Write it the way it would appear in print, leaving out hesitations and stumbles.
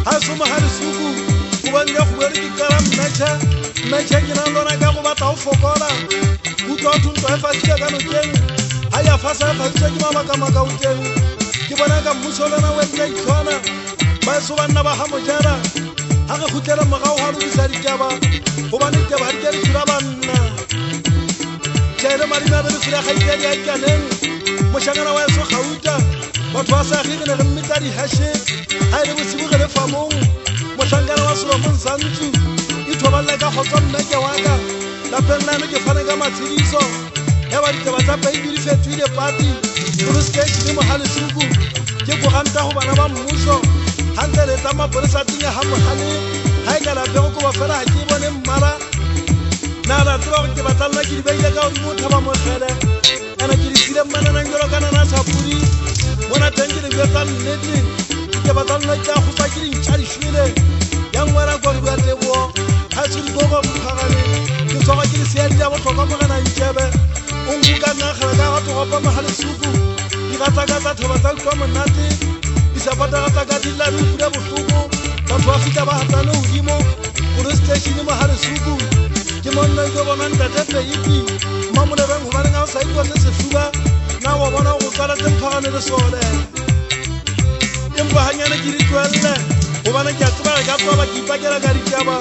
Asuma harisuku kubanga kuberi karam mecha kina ndona ga ko bata ufokola kuto tunto efasiya kanu kenu haya fasa fasiya kima kama utenu kibana ga musola na wende khona basu banna ba hamujara haka khutela magaw haru bisari jaba kubani jaba harjari surabanna chele marina be sura khaytari aykanen mushangana wa so khawuta batwasa khigna gmitari hashe hayre musibu gele famong moshangana wa so mun santu itoballa ga khoton nake waka la penna nake fana ga matsiriso ewa di batsa pa ibiri fetwile party kuruske ni mohale suku ke go ganta ho bana ba mmuso hanta le tama polisa tinga ha mohale ha ga la go ba fela ha ke bone mmara na la tro ke batalla ki be ga mo thaba mo khele ana ki sire mana na ngoro kana na sapuri mona tangire betal neti ke batalla ka khu pa ki nchari shwele yang wara go ri bate bo ha suri go go phagane ke so ga ki se ya bo to ka mo kana ntshebe ungu ka na khala ka to ba mahale suku igata gata thoba tal ko monate isapata gata ka dilla ru pura bofuku ba twafika ba hatano udimo police station mahale suku ke monna go bona ntate pe ipi mamuna ba ngwana nga sa ipo se sefuba na wa bona go tsala temphagane le sole empa hanyana ke ri twelle go bana ke a tsaba ka tsaba ke ipakela ka ditaba